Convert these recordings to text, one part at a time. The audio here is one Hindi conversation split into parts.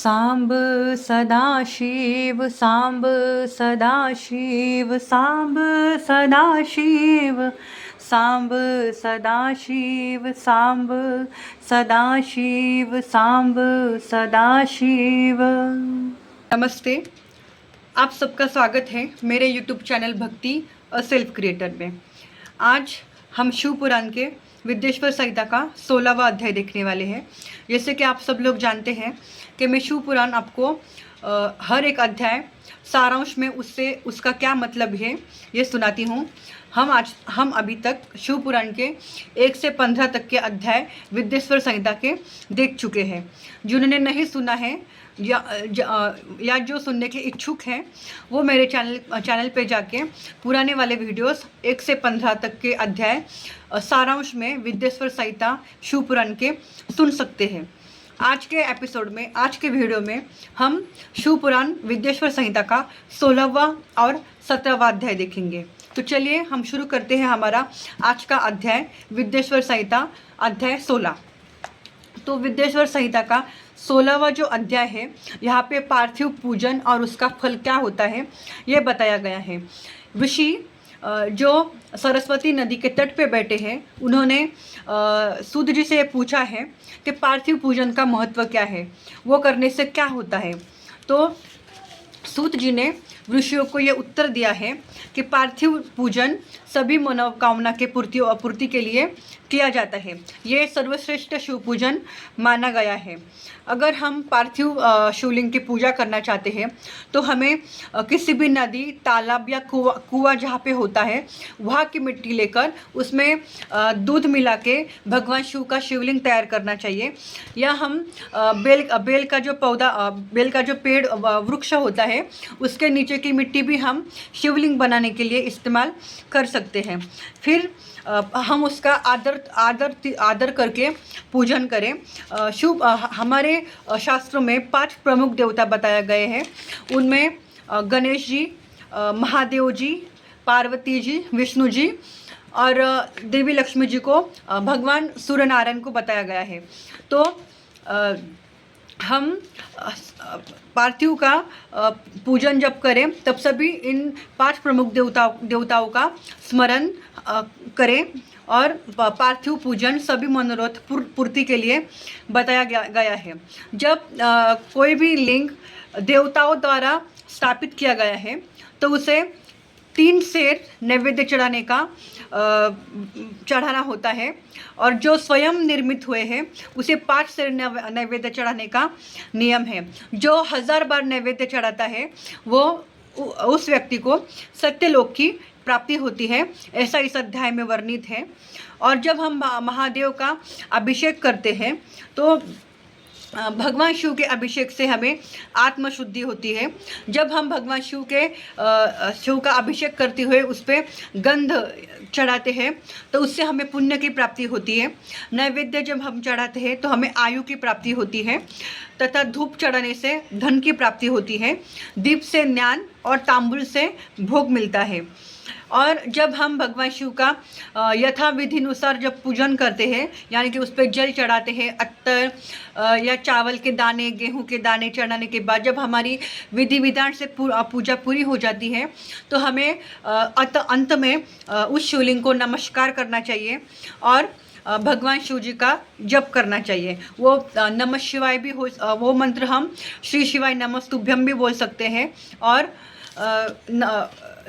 सांब सदाशिव सांब सदाशिव सांब सदाशिव सांब सदाशिव सांब सदाशिव सांब सदाशिव। नमस्ते, आप सबका स्वागत है मेरे YouTube चैनल भक्ति और सेल्फ क्रिएटर में। आज हम शिव पुराण के विद्येश्वर संहिता का 16वां अध्याय देखने वाले हैं। जैसे कि आप सब लोग जानते हैं कि मैं शिव पुराण आपको हर एक अध्याय सारांश में उसका क्या मतलब है ये सुनाती हूँ। हम अभी तक शिव पुराण के 1 से 15 तक के अध्याय विद्येश्वर संहिता के देख चुके हैं। जिन्होंने नहीं सुना है या जो सुनने के इच्छुक हैं वो मेरे चैनल पे जाके पुराने वाले वीडियोस 1 से 15 तक के अध्याय सारांश में विद्येश्वर संहिता शिव पुराण के सुन सकते हैं। आज के एपिसोड में, आज के वीडियो में हम शिव पुराण विद्येश्वर संहिता का 16वां और 17वां अध्याय देखेंगे। तो चलिए हम शुरू करते हैं हमारा आज का अध्याय विद्येश्वर संहिता अध्याय 16। तो विद्येश्वर संहिता का 16वां जो अध्याय है, यहाँ पे पार्थिव पूजन और उसका फल क्या होता है ये बताया गया है। ऋषि जो सरस्वती नदी के तट पे बैठे हैं, उन्होंने सूत जी से पूछा है कि पार्थिव पूजन का महत्व क्या है, वो करने से क्या होता है। तो सूत जी ने ऋषियों को ये उत्तर दिया है कि पार्थिव पूजन सभी मनोकामना के पूर्ति के लिए किया जाता है। ये सर्वश्रेष्ठ शिव पूजन माना गया है। अगर हम पार्थिव शिवलिंग की पूजा करना चाहते हैं तो हमें किसी भी नदी, तालाब या कुआं जहाँ पे होता है वहाँ की मिट्टी लेकर उसमें दूध मिला के भगवान शिव का शिवलिंग तैयार करना चाहिए। या हम बेल का जो पौधा, बेल का जो पेड़ वृक्ष होता है उसके नीचे की मिट्टी भी हम शिवलिंग बनाने के लिए इस्तेमाल कर सकते हैं। फिर हम उसका आदर करके पूजन करें। हमारे शास्त्रों में 5 प्रमुख देवता बताए गए हैं। उनमें गणेश जी, महादेव जी, पार्वती जी, विष्णु जी और देवी लक्ष्मी जी को, भगवान सूर्य नारायण को बताया गया है। तो हम पार्थिव का पूजन जब करें तब सभी इन 5 प्रमुख देवताओं का स्मरण करें और पार्थिव पूजन सभी मनोरथ पूर्ति के लिए बताया गया है। जब कोई भी लिंग देवताओं द्वारा स्थापित किया गया है तो उसे 3 सेर नैवेद्य चढ़ाना होता है और जो स्वयं निर्मित हुए हैं उसे 5 सेर नैवेद्य चढ़ाने का नियम है। जो 1000 बार नैवेद्य चढ़ाता है वो उस व्यक्ति को सत्यलोक की प्राप्ति होती है, ऐसा इस अध्याय में वर्णित है। और जब हम महादेव का अभिषेक करते हैं तो भगवान शिव के अभिषेक से हमें आत्मशुद्धि होती है। जब हम भगवान शिव का अभिषेक करते हुए उस पर गंध चढ़ाते हैं तो उससे हमें पुण्य की प्राप्ति होती है। नैवेद्य जब हम चढ़ाते हैं तो हमें आयु की प्राप्ति होती है तथा धूप चढ़ाने से धन की प्राप्ति होती है। दीप से ज्ञान और तांबुल से भोग मिलता है। और जब हम भगवान शिव का यथाविधि अनुसार जब पूजन करते हैं, यानी कि उस पर जल चढ़ाते हैं, अत्तर या चावल के दाने, गेहूं के दाने चढ़ाने के बाद जब हमारी विधि विधान से पूजा पूरी हो जाती है तो हमें अंत में उस शिवलिंग को नमस्कार करना चाहिए और भगवान शिव जी का जप करना चाहिए। वो नमः शिवाय भी हो, वो मंत्र हम श्री शिवाय नमस्तुभ्यम भी बोल सकते हैं और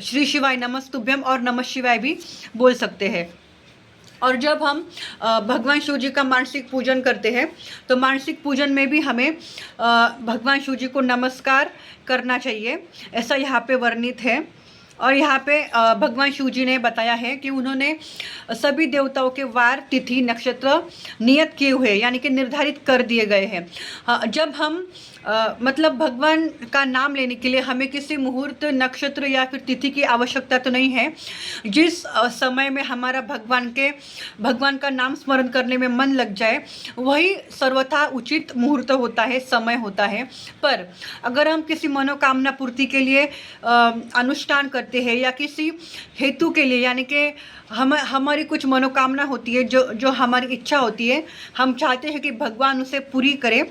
श्री शिवाय नमस्तुभ्यम और नमः शिवाय भी बोल सकते हैं। और जब हम भगवान शिव जी का मानसिक पूजन करते हैं तो मानसिक पूजन में भी हमें भगवान शिव जी को नमस्कार करना चाहिए, ऐसा यहाँ पे वर्णित है। और यहाँ पे भगवान शिव जी ने बताया है कि उन्होंने सभी देवताओं के वार, तिथि, नक्षत्र नियत किए हुए, यानी कि निर्धारित कर दिए गए हैं। जब हम मतलब भगवान का नाम लेने के लिए हमें किसी मुहूर्त, नक्षत्र या फिर तिथि की आवश्यकता तो नहीं है। जिस समय में हमारा भगवान का नाम स्मरण करने में मन लग जाए वही सर्वथा उचित मुहूर्त होता है, समय होता है। पर अगर हम किसी मनोकामना पूर्ति के लिए अनुष्ठान करते हैं या किसी हेतु के लिए, यानी कि हमारी कुछ मनोकामना होती है, जो हमारी इच्छा होती है, हम चाहते हैं कि भगवान उसे पूरी करे,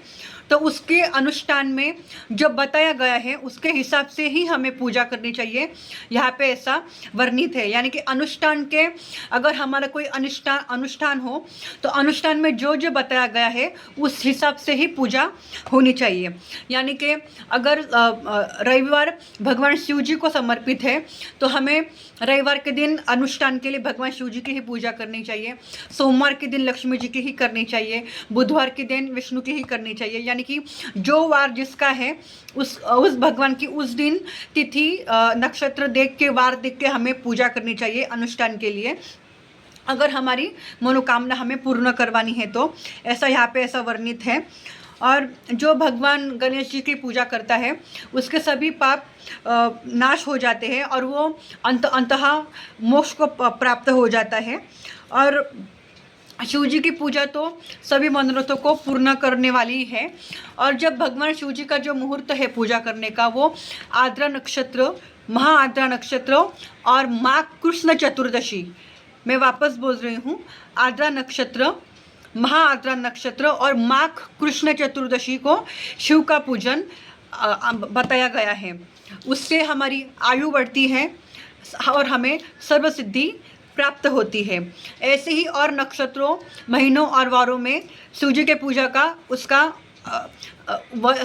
तो उसके अनुष्ठान में जो बताया गया है उसके हिसाब से ही हमें पूजा करनी चाहिए। यहाँ पे ऐसा वर्णित है, यानी कि अनुष्ठान के, अगर हमारा कोई अनुष्ठान हो तो अनुष्ठान में जो जो बताया गया है उस हिसाब से ही पूजा होनी चाहिए। यानी कि अगर रविवार भगवान शिव जी को समर्पित है तो हमें रविवार के दिन अनुष्ठान के लिए भगवान शिव जी की ही पूजा करनी चाहिए, सोमवार के दिन लक्ष्मी जी की ही करनी चाहिए, बुधवार के दिन विष्णु की ही करनी चाहिए। यानी कि जो वार जिसका है उस भगवान की उस दिन तिथि नक्षत्र देख के, वार देख के हमें पूजा करनी चाहिए अनुष्ठान के लिए, अगर हमारी मनोकामना हमें पूर्ण करवानी है तो। ऐसा यहाँ पे ऐसा वर्णित है। और जो भगवान गणेश जी की पूजा करता है उसके सभी पाप नाश हो जाते हैं और वो अंततः मोक्ष को प्राप्त हो जाता है। और शिव जी की पूजा तो सभी मनोरथों को पूर्ण करने वाली है। और जब भगवान शिव जी का जो मुहूर्त है पूजा करने का वो आर्द्रा नक्षत्र, महाआर्द्रा नक्षत्र और माघ कृष्ण चतुर्दशी, मैं वापस बोल रही हूँ, आर्द्रा नक्षत्र, महाआर्द्रा नक्षत्र और माघ कृष्ण चतुर्दशी को शिव का पूजन बताया गया है। उससे हमारी आयु बढ़ती है और हमें सर्वसिद्धि प्राप्त होती है। ऐसे ही और नक्षत्रों, महीनों और वारों में शिव जी के पूजा का उसका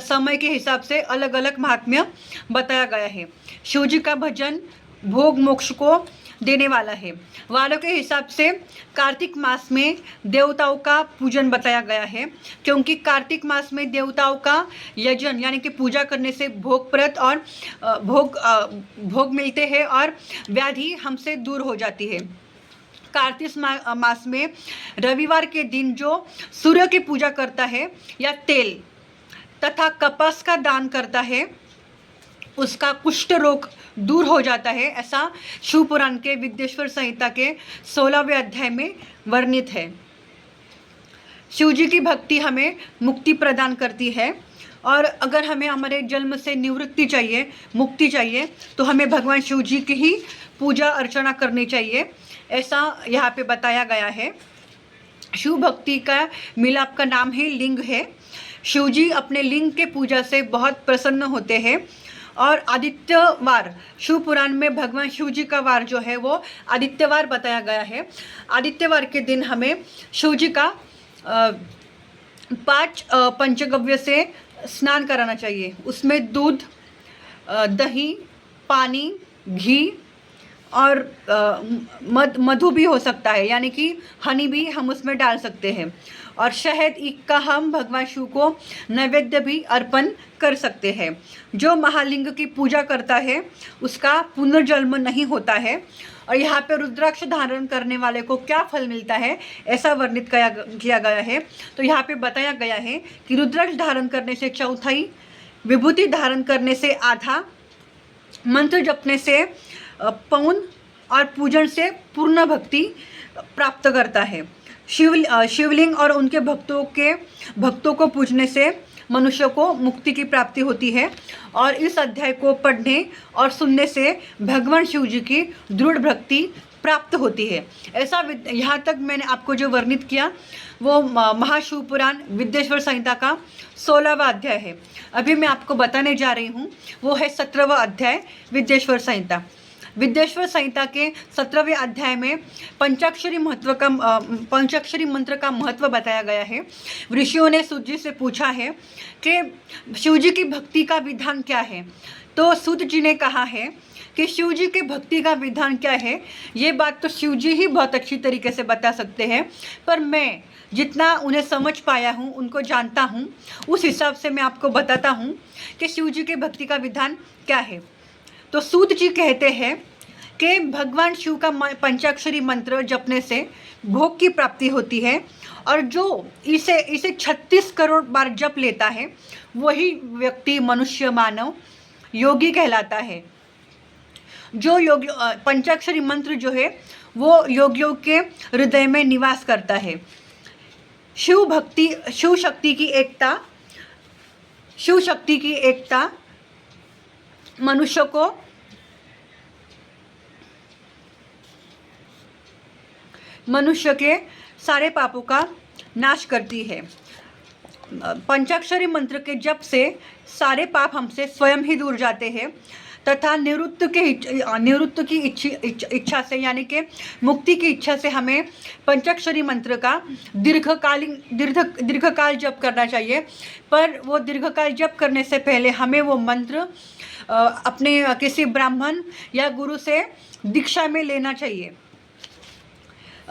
समय के हिसाब से अलग अलग महात्म्य बताया गया है। शिव जी का भजन भोग मोक्ष को देने वाला है। वारों के हिसाब से कार्तिक मास में देवताओं का पूजन बताया गया है, क्योंकि कार्तिक मास में देवताओं का यजन यानी कि पूजा करने से भोगप्रद और भोग मिलते हैं और व्याधि हमसे दूर हो जाती है। कार्तिक मास में रविवार के दिन जो सूर्य की पूजा करता है या तेल तथा कपास का दान करता है उसका कुष्ठ रोग दूर हो जाता है। ऐसा शिव पुराण के विद्येश्वर संहिता के 16वें अध्याय में वर्णित है। शिव जी की भक्ति हमें मुक्ति प्रदान करती है और अगर हमें हमारे जन्म से निवृत्ति चाहिए, मुक्ति चाहिए, तो हमें भगवान शिव जी की ही पूजा अर्चना करनी चाहिए, ऐसा यहाँ पे बताया गया है। शिव भक्ति का मिलाप का नाम ही लिंग है। शिव जी अपने लिंग के पूजा से बहुत प्रसन्न होते हैं। और आदित्यवार, शिव पुराण में भगवान शिव जी का वार जो है वो आदित्यवार बताया गया है। आदित्यवार के दिन हमें शिव जी का 5 पंचगव्य से स्नान कराना चाहिए। उसमें दूध, दही, पानी, घी और मधु भी हो सकता है, यानी कि हनी भी हम उसमें डाल सकते हैं। और शहद ईख का हम भगवान शिव को नैवेद्य भी अर्पण कर सकते हैं। जो महालिंग की पूजा करता है उसका पुनर्जन्म नहीं होता है। और यहाँ पे रुद्राक्ष धारण करने वाले को क्या फल मिलता है ऐसा वर्णित किया गया है। तो यहाँ पे बताया गया है कि रुद्राक्ष धारण करने से चौथाई, विभूति धारण करने से आधा, मंत्र जपने से पौन और पूजन से पूर्ण भक्ति प्राप्त करता है। शिवलिंग और उनके भक्तों को पूजने से मनुष्य को मुक्ति की प्राप्ति होती है। और इस अध्याय को पढ़ने और सुनने से भगवान शिव जी की दृढ़ भक्ति प्राप्त होती है। ऐसा यहाँ तक मैंने आपको जो वर्णित किया वो महाशिव पुराण विद्येश्वर संहिता का 16वां अध्याय है। अभी मैं आपको बताने जा रही हूँ वो है 17वां अध्याय विद्येश्वर संहिता। विद्येश्वर संहिता के 17वें अध्याय में पंचाक्षरी मंत्र का महत्व बताया गया है। ऋषियों ने सूत जी से पूछा है कि शिव जी की भक्ति का विधान क्या है। तो सूत जी ने कहा है कि शिव जी की भक्ति का विधान क्या है ये बात तो शिव जी ही बहुत अच्छी तरीके से बता सकते हैं, पर मैं जितना उन्हें समझ पाया हूँ, उनको जानता हूँ, उस हिसाब से मैं आपको बताता हूँ कि शिव जी की भक्ति का विधान क्या है। तो सूत जी कहते हैं कि भगवान शिव का पंचाक्षरी मंत्र जपने से भोग की प्राप्ति होती है और जो इसे 36 करोड़ बार जप लेता है वही व्यक्ति मनुष्य मानव योगी कहलाता है। जो योगी पंचाक्षरी मंत्र जो है वो योगियों के हृदय में निवास करता है। शिव शक्ति की एकता मनुष्य के सारे पापों का नाश करती है। पंचाक्षरी मंत्र के जप से सारे पाप हमसे स्वयं ही दूर जाते हैं तथा निवृत्त की इच्छा से यानी कि मुक्ति की इच्छा से हमें पंचाक्षरी मंत्र का दीर्घकाल जप करना चाहिए। पर वो दीर्घकाल जप करने से पहले हमें वो मंत्र अपने किसी ब्राह्मण या गुरु से दीक्षा में लेना चाहिए।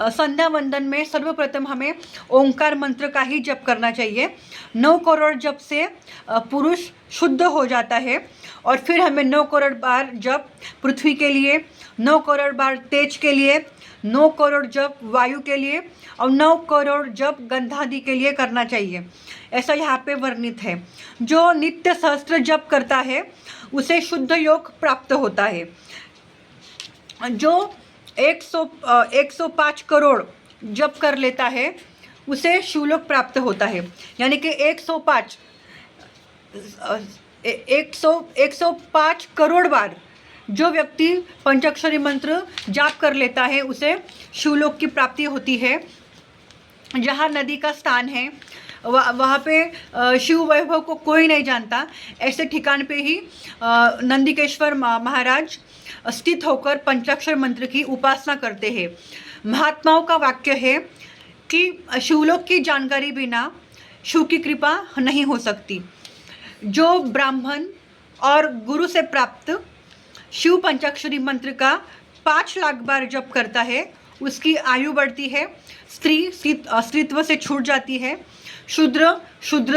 संध्या वंदन में सर्वप्रथम हमें ओंकार मंत्र का ही जप करना चाहिए। 9 करोड़ जप से पुरुष शुद्ध हो जाता है और फिर हमें 9 करोड़ बार जप पृथ्वी के लिए, 9 करोड़ बार तेज के लिए, 9 करोड़ जप वायु के लिए और 9 करोड़ जप गंधादि के लिए करना चाहिए। ऐसा यहाँ पे वर्णित है। जो नित्य सहस्त्र जप करता है उसे शुद्ध योग प्राप्त होता है। जो 105 करोड़ जप कर लेता है उसे शिवलोक प्राप्त होता है। यानी कि 105 करोड़ बार जो व्यक्ति पंचाक्षरी मंत्र जाप कर लेता है उसे शिवलोक की प्राप्ति होती है। जहाँ नदी का स्थान है वहाँ पे शिव वैभव को कोई नहीं जानता, ऐसे ठिकान पे ही नंदिकेश्वर महाराज स्थित होकर पंचाक्षर मंत्र की उपासना करते हैं। महात्माओं का वाक्य है कि शिवलोक की जानकारी बिना शिव की कृपा नहीं हो सकती। जो ब्राह्मण और गुरु से प्राप्त शिव पंचाक्षरी मंत्र का 5 लाख बार जप करता है उसकी आयु बढ़ती है, स्त्री स्त्रीत्व से छूट जाती है, शूद्र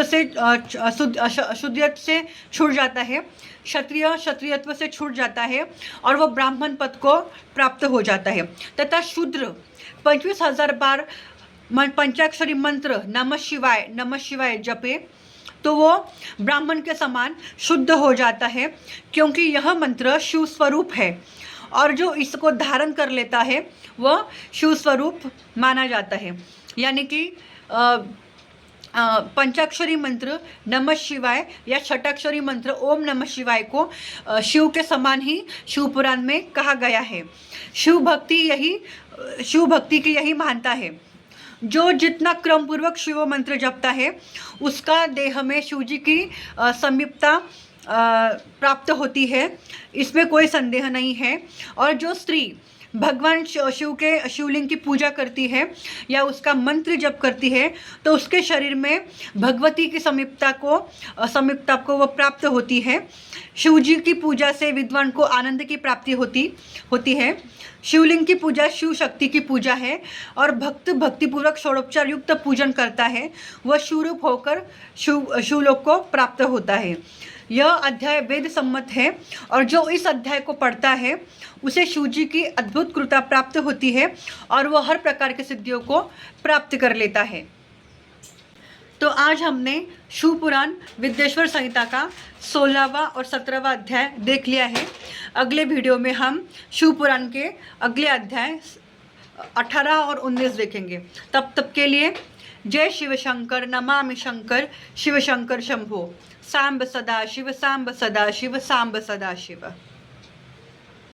से छूट जाता है, क्षत्रिय क्षत्रियत्व से छूट जाता है और वह ब्राह्मण पद को प्राप्त हो जाता है। तथा शूद्र 25,000 बार पंचाक्षरी मंत्र नमः शिवाय जपे तो वो ब्राह्मण के समान शुद्ध हो जाता है, क्योंकि यह मंत्र शिव स्वरूप है और जो इसको धारण कर लेता है वह शिव स्वरूप माना जाता है। यानी कि पंचाक्षरी मंत्र नमः शिवाय या छठाक्षरी मंत्र ओम नमः शिवाय को शिव के समान ही शिव पुराण में कहा गया है। शिव भक्ति की यही महानता है। जो जितना क्रम पूर्वक शिव मंत्र जपता है उसका देह में शिव जी की समीपता प्राप्त होती है, इसमें कोई संदेह नहीं है। और जो स्त्री भगवान शिव के शिवलिंग की पूजा करती है या उसका मंत्र जप करती है तो उसके शरीर में भगवती की समीपता को वो प्राप्त होती है। शिव जी की पूजा से विद्वान को आनंद की प्राप्ति होती है। शिवलिंग की पूजा शिव शक्ति की पूजा है और भक्तिपूर्वक षोडोपचार युक्त पूजन करता है वह शिवरूप होकर शिवलोक को प्राप्त होता है। यह अध्याय वेद सम्मत है और जो इस अध्याय को पढ़ता है उसे शिव जी की अद्भुत कृपा प्राप्त होती है और वह हर प्रकार के सिद्धियों को प्राप्त कर लेता है। तो आज हमने शिव पुराण विद्येश्वर संहिता का 16वां और 17वां अध्याय देख लिया है। अगले वीडियो में हम शिव पुराण के अगले अध्याय 18 और 19 देखेंगे। तब के लिए जय शिव शंकर, नमामि शंकर, शिव शंकर शंभो, सांब सदा शिव, सांब सदा शिव, सांब सदा शिव।